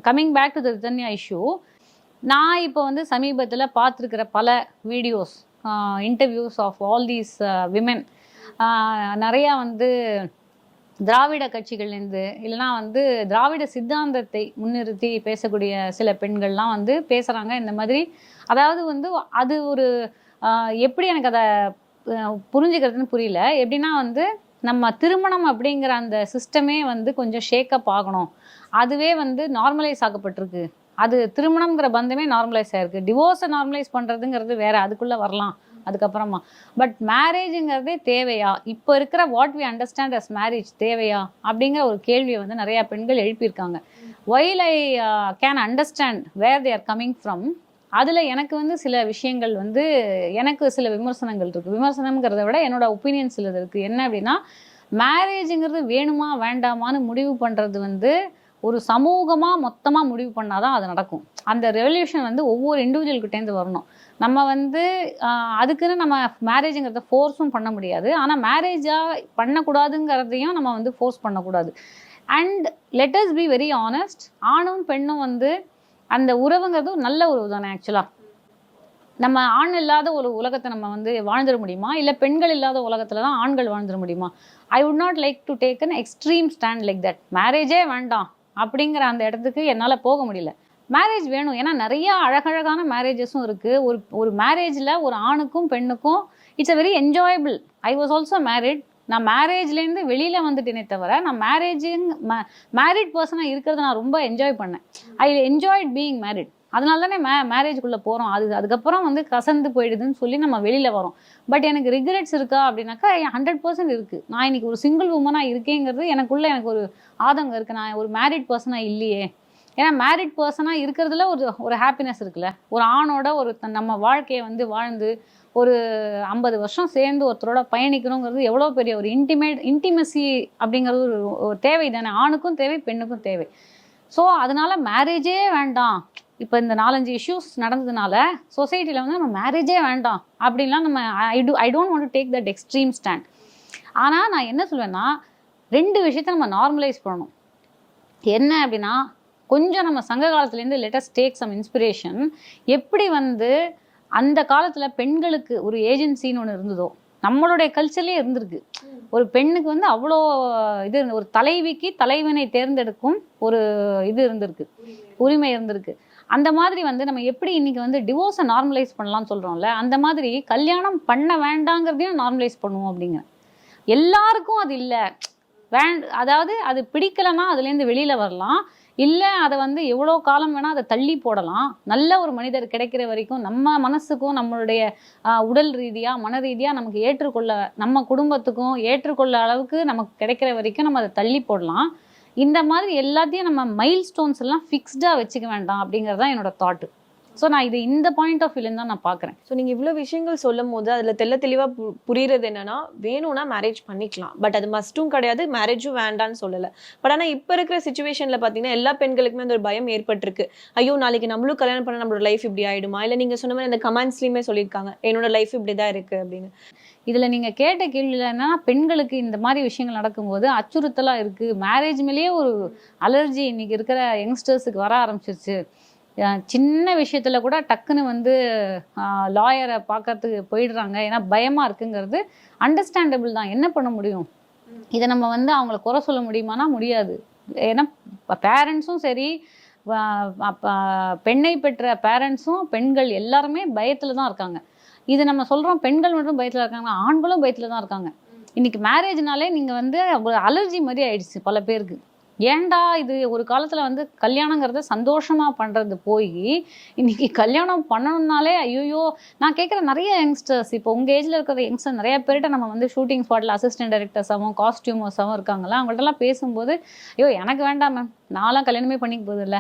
Coming back to the Rithanya issue, நான் இப்போ வந்து சமீபத்தில் பார்த்துருக்கிற பல videos, interviews of all these women, நிறையா வந்து திராவிட கட்சிகள்லேருந்து இல்லைனா வந்து திராவிட சித்தாந்தத்தை முன்னிறுத்தி பேசக்கூடிய சில பெண்கள்லாம் வந்து பேசுகிறாங்க இந்த மாதிரி. அதாவது வந்து அது ஒரு எப்படி எனக்கு அதை புரிஞ்சுக்கிறதுன்னு புரியல. எப்படின்னா வந்து நம்ம திருமணம் அப்படிங்கிற அந்த சிஸ்டமே வந்து கொஞ்சம் ஷேக்கப் ஆகணும். அதுவே வந்து நார்மலைஸ் ஆக்கப்பட்டிருக்கு. அது திருமணம்ங்கிற பந்தமே நார்மலைஸ் ஆயிருக்கு. டிவோர்ஸை நார்மலைஸ் பண்ணுறதுங்கிறது வேற, அதுக்குள்ளே வரலாம் அதுக்கப்புறமா. பட் மேரேஜுங்கிறதே தேவையா? இப்போ இருக்கிற what we understand as marriage தேவையா அப்படிங்கிற ஒரு கேள்வியை வந்து நிறையா பெண்கள் எழுப்பியிருக்காங்க. While I can understand where they are coming from. அதில் எனக்கு வந்து சில விஷயங்கள் வந்து எனக்கு சில விமர்சனங்கள் இருக்குது. விமர்சனம்ங்கிறத விட என்னோட ஒப்பீனியன் சிலது இருக்குது. என்ன அப்படின்னா, மேரேஜுங்கிறது வேணுமா வேண்டாமான்னு முடிவு பண்ணுறது வந்து ஒரு சமூகமாக மொத்தமாக முடிவு பண்ணாதான் அது நடக்கும். அந்த ரெவல்யூஷன் வந்து ஒவ்வொரு இண்டிவிஜுவல்கிட்டேருந்து வரணும். நம்ம வந்து அதுக்குன்னு நம்ம மேரேஜுங்கிறத ஃபோர்ஸும் பண்ண முடியாது. ஆனால் மேரேஜாக பண்ணக்கூடாதுங்கிறதையும் நம்ம வந்து ஃபோர்ஸ் பண்ணக்கூடாது. And let us be very honest, ஆணும் பெண்ணும் வந்து அந்த உறவுங்கிறது நல்ல உறவு தானே. ஆக்சுவலாக நம்ம ஆண் இல்லாத ஒரு உலகத்தை நம்ம வந்து வாழ்ந்துட முடியுமா? இல்லை பெண்கள் இல்லாத உலகத்தில் தான் ஆண்கள் வாழ்ந்துட முடியுமா? I would not like to take an extreme stand like that. மேரேஜே வேண்டாம் அப்படிங்கிற அந்த இடத்துக்கு என்னால் போக முடியல. மேரேஜ் வேணும். ஏன்னா நிறைய அழகழகான மேரேஜஸும் இருக்குது. ஒரு மேரேஜில் ஒரு ஆணுக்கும் பெண்ணுக்கும் it's a very enjoyable. I was also married. நான் மேரேஜ்லேருந்து வெளியில் வந்துட்டேனே தவிர நான் மேரிட் பர்சனாக இருக்கிறத நான் ரொம்ப என்ஜாய் பண்ணேன். I enjoyed being married. அதனால தானே மேரேஜுக்குள்ளே போகிறோம். அதுக்கப்புறம் வந்து கசந்து போயிடுதுன்னு சொல்லி நம்ம வெளியில் வரோம். பட் எனக்கு ரிக்ரெட்ஸ் இருக்கா அப்படின்னாக்கா 100% இருக்குது. நான் இன்னைக்கு ஒரு சிங்கிள் உமனாக இருக்கேங்கிறது எனக்குள்ளே எனக்கு ஒரு ஆதங்கம் இருக்குது. நான் ஒரு மேரிட் பர்சனாக இல்லையே. ஏன்னா மேரிட் பர்சனாக இருக்கிறதுல ஒரு ஹாப்பினஸ் இருக்குல்ல. ஒரு ஆணோட நம்ம வாழ்க்கையை வந்து வாழ்ந்து ஒரு 50 வருஷம் சேர்ந்து ஒருத்தரோட பயணிக்கணுங்கிறது எவ்வளோ பெரிய ஒரு இன்டிமசி அப்படிங்கிறது ஒரு தேவை தானே. ஆணுக்கும் தேவை, பெண்ணுக்கும் தேவை. ஸோ அதனால மேரேஜே வேண்டாம். இப்போ இந்த 4-5 இஷ்யூஸ் நடந்ததுனால சொசைட்டியில் வந்து நம்ம மேரேஜே வேண்டாம் அப்படின்லாம் நம்ம I don't want to take that extreme stand. ஆனால் நான் என்ன சொல்வேன்னா, 2 விஷயத்த நம்ம நார்மலைஸ் பண்ணணும். என்ன அப்படின்னா, கொஞ்சம் நம்ம சங்க காலத்துலேருந்து let us take some inspiration. எப்படி வந்து அந்த காலத்தில் பெண்களுக்கு ஒரு ஏஜென்சின்னு ஒன்று இருந்ததோ, நம்மளுடைய கல்ச்சர்லேயே இருந்திருக்கு. ஒரு பெண்ணுக்கு வந்து அவ்வளோ இது ஒரு தலைவிக்கு தலைவனை தேர்ந்தெடுக்கும் ஒரு இது இருந்திருக்கு, உரிமை இருந்திருக்கு. அந்த மாதிரி வந்து நம்ம எப்படி இன்னைக்கு வந்து டிவோர்ஸை நார்மலைஸ் பண்ணலாம்னு சொல்கிறோம்ல, அந்த மாதிரி கல்யாணம் பண்ண வேண்டாங்கிறதையும் நார்மலைஸ் பண்ணுவோம் அப்படிங்கிற. எல்லாருக்கும் அது இல்லை அதாவது அது பிடிக்கலைன்னா அதுலேருந்து வெளியில் வரலாம். இல்லை அதை வந்து எவ்வளோ காலம் வேணால் அதை தள்ளி போடலாம். நல்ல ஒரு மனிதர் கிடைக்கிற வரைக்கும் நம்ம மனசுக்கும் நம்மளுடைய உடல் ரீதியாக மன ரீதியாக நமக்கு ஏற்றுக்கொள்ள, நம்ம குடும்பத்துக்கும் ஏற்றுக்கொள்ள அளவுக்கு நமக்கு கிடைக்கிற வரைக்கும் நம்ம அதை தள்ளி போடலாம். இந்த மாதிரி எல்லாத்தையும் நம்ம மைல் ஸ்டோன்ஸ் எல்லாம் ஃபிக்ஸ்டாக வச்சுக்க வேண்டாம் அப்படிங்கிறது தான் என்னோட தாட்டு. ஸோ நான் இது இந்த பாயிண்ட் ஆஃப் வியூலேருந்து தான் நான் பார்க்குறேன். ஸோ நீங்கள் இவ்வளோ விஷயங்கள் சொல்லும் போது அதில் தெளிவாக புரியுறது என்னன்னா, வேணும்னா மேரேஜ் பண்ணிக்கலாம், பட் அது மஸ்ட்டும் கிடையாது, மேரேஜும் வேண்டான்னு சொல்லலை. பட் ஆனால் இப்போ இருக்கிற சுச்சுவேஷனில் பார்த்தீங்கன்னா எல்லா பெண்களுக்குமே அந்த ஒரு பயம் ஏற்பட்டிருக்கு. ஐயோ நாளைக்கு நம்மளும் கல்யாணம் பண்ண நம்மளோட லைஃப் இப்படி ஆகிடுமா, இல்லை நீங்கள் சொன்ன மாதிரி அந்த கமெண்ட்ஸ்லையுமே சொல்லியிருக்காங்க என்னோட லைஃப் இப்படி தான் இருக்குது அப்படின்னு. இதில் நீங்கள் கேட்ட கேள்வியில் என்னன்னா, பெண்களுக்கு இந்த மாதிரி விஷயங்கள் நடக்கும்போது அச்சுறுத்தலாக இருக்குது, மேரேஜ் மேலேயே ஒரு அலர்ஜி இன்றைக்கி இருக்கிற யங்ஸ்டர்ஸுக்கு வர ஆரம்பிச்சிருச்சு. சின்ன விஷயத்தில் கூட டக்குன்னு வந்து லாயரை பார்க்கறதுக்கு போயிடுறாங்க. ஏன்னா பயமாக இருக்குங்கிறது அண்டர்ஸ்டாண்டபிள் தான். என்ன பண்ண முடியும்? இதை நம்ம வந்து அவங்கள குறை சொல்ல முடியுமானா முடியாது. ஏன்னா பேரண்ட்ஸும் சரி, பெண்ணை பெற்ற பேரண்ட்ஸும் பெண்கள் எல்லாருமே பயத்தில் தான் இருக்காங்க. இது நம்ம சொல்கிறோம் பெண்கள் மட்டும் பயத்தில் இருக்காங்க, ஆண்களும் பயத்தில் தான் இருக்காங்க. இன்றைக்கி மேரேஜ்னாலே நீங்கள் வந்து ஒரு அலர்ஜி மாதிரி ஆயிடுச்சு பல பேருக்கு. ஏன்டா இது ஒரு காலத்தில் வந்து கல்யாணங்கிறத சந்தோஷமாக பண்ணுறது போய் இன்றைக்கி கல்யாணம் பண்ணணும்னாலே ஐயோ. நான் கேட்குற நிறைய யங்ஸ்டர்ஸ், இப்போ உங்கள் ஏஜில் இருக்கிற யங்ஸ்டர் நிறைய பேர்கிட்ட நம்ம வந்து ஷூட்டிங் ஸ்பாட்டில் அசிஸ்டன்ட் டைரக்டர்ஸாகவும் காஸ்டியூமர்ஸாகவும் இருக்காங்களா, அவங்கள்ட்டலாம் பேசும்போது ஐயோ எனக்கு வேண்டாம் மேம், நான்லாம் கல்யாணமே பண்ணிக்க போதில்ல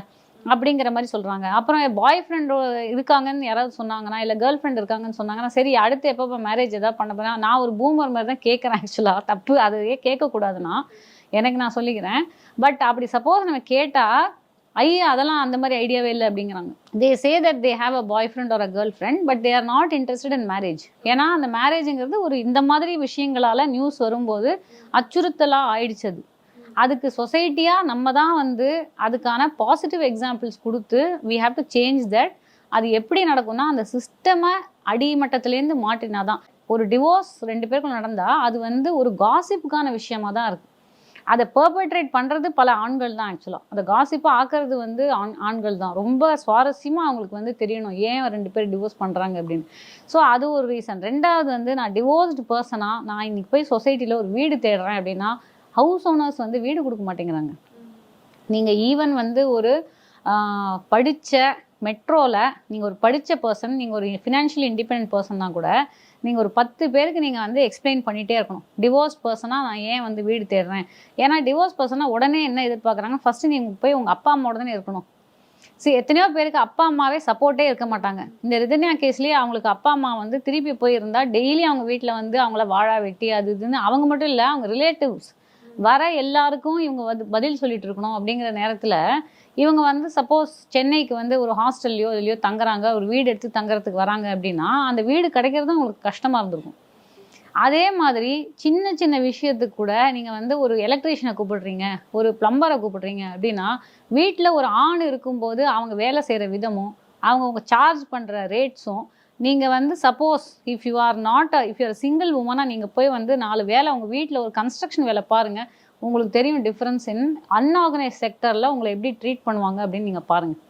அப்படிங்கிற மாதிரி சொல்கிறாங்க. அப்புறம் பாய் ஃப்ரெண்டு இருக்காங்கன்னு யாராவது சொன்னாங்கன்னா, இல்லை கேர்ள் ஃப்ரெண்ட் இருக்காங்கன்னு சொன்னாங்கன்னா, சரி அடுத்து எப்போ மேரேஜ் எதாவது பண்ண போகிறேன். நான் ஒரு பூமர் மாதிரி தான் கேட்குறேன். ஆக்சுவலாக தப்பு, அதையே கேட்கக்கூடாதுன்னா எனக்கு நான் சொல்லிக்கிறேன். பட் அப்படி சப்போஸ் நம்ம கேட்டால் ஐயா அதெல்லாம் அந்த மாதிரி ஐடியாவே இல்லை அப்படிங்கிறாங்க. They say that they have a boyfriend or a girlfriend, but they are not interested in marriage. ஏன்னா அந்த மேரேஜுங்கிறது ஒரு இந்த மாதிரி விஷயங்களால் நியூஸ் வரும்போது அச்சுறுத்தலாக ஆயிடுச்சது. அதுக்கு சொசைட்டியாக நம்ம தான் வந்து அதுக்கான பாசிட்டிவ் எக்ஸாம்பிள்ஸ் கொடுத்து we have to change that. அது எப்படி நடக்கும்னா அந்த சிஸ்டமை அடிமட்டத்திலேருந்து மாற்றினா தான். ஒரு டிவோர்ஸ் 2 பேருக்கும் நடந்தால் அது வந்து ஒரு காசிப்புக்கான விஷயமா தான் இருக்குது. அதை பெர்பெட்ரேட் பண்ணுறது பல ஆண்கள் தான். ஆக்சுவலாக அதை காசிப்பாக ஆக்கிறது வந்து ஆண்கள் தான். ரொம்ப சுவாரஸ்யமாக அவங்களுக்கு வந்து தெரியணும் ஏன் 2 பேர் டிவோர்ஸ் பண்ணுறாங்க அப்படின்னு. ஸோ அது ஒரு ரீசன். 2வது வந்து நான் டிவோர்ஸ்டு பர்சனாக நான் இன்னைக்கு போய் சொசைட்டியில் ஒரு வீடு தேடுறேன் அப்படின்னா ஹவுஸ் ஓனர்ஸ் வந்து வீடு கொடுக்க மாட்டேங்கிறாங்க. நீங்கள் ஈவன் வந்து ஒரு படித்த மெட்ரோவில் நீங்கள் ஒரு படித்த பர்சன், நீங்கள் ஒரு ஃபினான்ஷியலி இண்டிபெண்ட் பர்சன் தான் கூட நீங்கள் ஒரு 10 பேருக்கு நீங்கள் வந்து எக்ஸ்பிளைன் பண்ணிகிட்டே இருக்கணும். டிவோர்ஸ் பர்சனாக நான் ஏன் வந்து வீடு தேடுறேன். ஏன்னா டிவோர்ஸ் பர்சனாக உடனே என்ன எதிர்பார்க்குறாங்க, ஃபஸ்ட்டு நீங்கள் போய் உங்கள் அப்பா அம்மாவோட தானே இருக்கணும். சரி, எத்தனையோ பேருக்கு அப்பா அம்மாவே சப்போர்ட்டே இருக்க மாட்டாங்க. இந்த ரிதன்யா கேஸ்லேயே அவங்களுக்கு அப்பா அம்மா வந்து திருப்பி போயிருந்தா டெய்லி அவங்க வீட்டில் வந்து அவங்கள வாழா வெட்டி அது இதுன்னு அவங்க மட்டும் இல்லை, அவங்க ரிலேட்டிவ்ஸ் வர எல்லாருக்கும் இவங்க வந்து பதில் சொல்லிட்டு இருக்கணும். அப்படிங்கிற நேரத்தில் இவங்க வந்து சப்போஸ் சென்னைக்கு வந்து ஒரு ஹாஸ்டல்லையோ இதுலையோ தங்குறாங்க, ஒரு வீடு எடுத்து தங்குறதுக்கு வராங்க அப்படின்னா அந்த வீடு கிடைக்கிறது உங்களுக்கு கஷ்டமாக இருந்திருக்கும். அதே மாதிரி சின்ன சின்ன விஷயத்துக்கு கூட நீங்கள் வந்து ஒரு எலக்ட்ரீஷியனை கூப்பிடுறீங்க, ஒரு பிளம்பரை கூப்பிடுறீங்க அப்படின்னா வீட்டில் ஒரு ஆண் இருக்கும்போது அவங்க வேலை செய்கிற விதமும் அவங்க சார்ஜ் பண்ணுற ரேட்ஸும் நீங்கள் வந்து suppose if you are single உமனாக நீங்கள் போய் வந்து 4 வேலை உங்கள் வீட்டில் ஒரு கன்ஸ்ட்ரக்ஷன் வேலை பாருங்கள், உங்களுக்கு தெரியும் டிஃப்ரென்ஸ் இன் அன்ஆர்கனைஸ் செக்டரில் உங்களை எப்படி ட்ரீட் பண்ணுவாங்க அப்படின்னு நீங்கள் பாருங்கள்.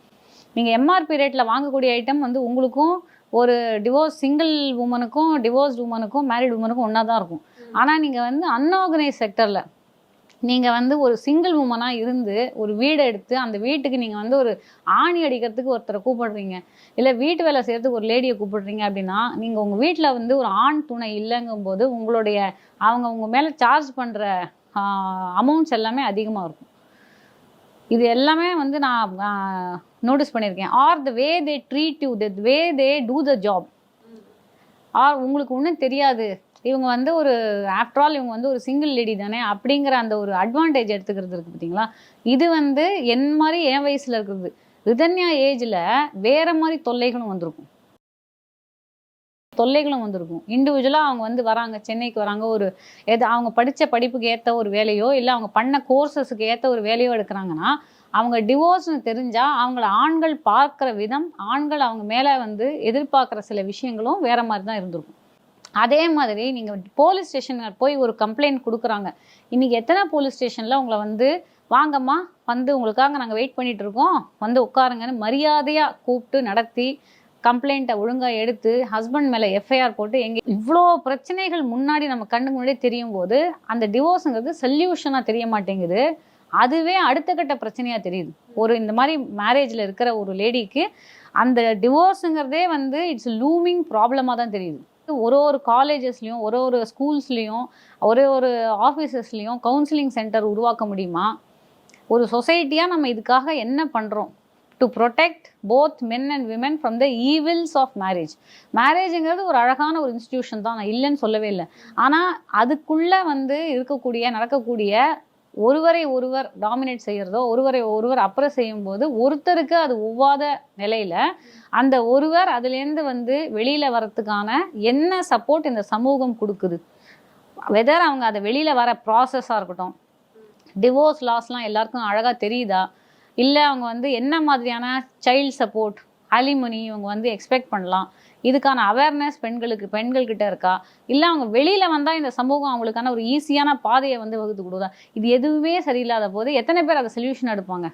நீங்கள் எம்ஆர்பி ரேட்டில் வாங்கக்கூடிய ஐட்டம் வந்து உங்களுக்கும் ஒரு சிங்கிள் உமனுக்கும் டிவோர்ஸ்ட் உமனுக்கும் மேரிட் உமனுக்கும் ஒன்றா தான் இருக்கும். ஆனால் நீங்கள் வந்து அன்ஆர்கனைஸ் செக்டரில் நீங்கள் வந்து ஒரு சிங்கிள் உமனாக இருந்து ஒரு வீடை எடுத்து அந்த வீட்டுக்கு நீங்கள் வந்து ஒரு ஆணி அடிக்கிறதுக்கு ஒருத்தரை கூப்பிடுறீங்க, இல்லை வீட்டு வேலை செய்கிறதுக்கு ஒரு லேடியை கூப்பிடுறீங்க அப்படின்னா நீங்கள் உங்கள் வீட்டில் வந்து ஒரு ஆண் துணை இல்லைங்கும்போது அவங்க உங்கள் மேலே சார்ஜ் பண்ணுற அமௌண்ட்ஸ் எல்லாமே அதிகமாக இருக்கும். இது எல்லாமே வந்து நான் நோட்டீஸ் பண்ணியிருக்கேன். Or the way they treat you, the way they do the job. Or உங்களுக்கு ஒன்றும் தெரியாது, இவங்க வந்து ஒரு ஆஃப்டர் ஆல் இவங்க வந்து ஒரு சிங்கிள் லேடி தானே அப்படிங்கிற அந்த ஒரு அட்வான்டேஜ் எடுத்துக்கிறது இருக்குது பார்த்தீங்களா. இது வந்து என் வயசில் இருக்கிறது. ரிதன்யா ஏஜில் வேற மாதிரி தொல்லைகளும் வந்திருக்கும். இண்டிவிஜுவலாக அவங்க வந்து வராங்க, சென்னைக்கு வராங்க, அவங்க படித்த படிப்புக்கு ஏற்ற ஒரு வேலையோ இல்லை அவங்க பண்ண கோர்சஸுக்கு ஏற்ற ஒரு வேலையோ எடுக்கிறாங்கன்னா அவங்க டிவோர்ஸ்னு தெரிஞ்சால் அவங்கள ஆண்கள் பார்க்குற விதம், ஆண்கள் அவங்க மேலே வந்து எதிர்பார்க்குற சில விஷயங்களும் வேற மாதிரி தான் இருந்திருக்கும். அதே மாதிரி நீங்கள் போலீஸ் ஸ்டேஷனில் போய் ஒரு கம்ப்ளைண்ட் கொடுக்குறாங்க. இன்றைக்கி எத்தனை போலீஸ் ஸ்டேஷனில் உங்களை வந்து வாங்கம்மா வந்து உங்களுக்காக நாங்கள் வெயிட் பண்ணிகிட்டு இருக்கோம், வந்து உட்காருங்கன்னு மரியாதையாக கூப்பிட்டு நடத்தி கம்ப்ளைண்ட்டை ஒழுங்காக எடுத்து ஹஸ்பண்ட் மேலே எஃப்ஐஆர் போட்டு இவ்வளோ பிரச்சனைகள் முன்னாடி நம்ம கண்ணுக்கு முன்னாடியே தெரியும் போது அந்த டிவோர்ஸுங்கிறது சொல்யூஷனாக தெரிய மாட்டேங்குது. அதுவே அடுத்த கட்ட பிரச்சனையாக தெரியுது. இந்த மாதிரி மேரேஜில் இருக்கிற ஒரு லேடிக்கு அந்த டிவோர்ஸுங்கிறதே வந்து இட்ஸ் லூமிங் ப்ராப்ளமாக தான் தெரியுது. ஒரு காலேஜஸ்லேயும் ஒரு ஸ்கூல்ஸ்லேயும் ஒரு ஆஃபீஸஸ்லேயும் கவுன்சிலிங் சென்டர் உருவாக்க முடியுமா? ஒரு சொசைட்டியாக நம்ம இதுக்காக என்ன பண்ணுறோம் to protect both men and women from the evils of marriage. மேரேஜுங்கிறது ஒரு அழகான ஒரு இன்ஸ்டிடியூஷன் தான், நான் இல்லைன்னு சொல்லவே இல்லை. ஆனால் அதுக்குள்ளே வந்து நடக்கக்கூடிய ஒருவர் டாமினேட் செய்கிறதோ ஒருவர் அப்புறம் செய்யும்போது ஒருத்தருக்கு அது ஒவ்வாத நிலையில் அந்த ஒருவர் அதுலேருந்து வந்து வெளியில் வரத்துக்கான என்ன சப்போர்ட் இந்த சமூகம் கொடுக்குது, வெதர் அவங்க அதை வெளியில் வர ப்ராசஸாக இருக்கட்டும், டிவோர்ஸ் லாஸ்லாம் எல்லாருக்கும் அழகாக தெரியுதா, இல்லை அவங்க வந்து என்ன மாதிரியான சைல்ட் சப்போர்ட் அலிமனி இவங்க வந்து எக்ஸ்பெக்ட் பண்ணலாம், இதுக்கான அவேர்னஸ் பெண்கள்கிட்ட இருக்கா, இல்லை அவங்க வெளியில் வந்தால் இந்த சமூகம் அவங்களுக்கான ஒரு ஈஸியான பாதையை வந்து வகுத்து கொடுதா, இது எதுவுமே சரியில்லாத போது எத்தனை பேர் அதை சொல்யூஷன் எடுப்பாங்க?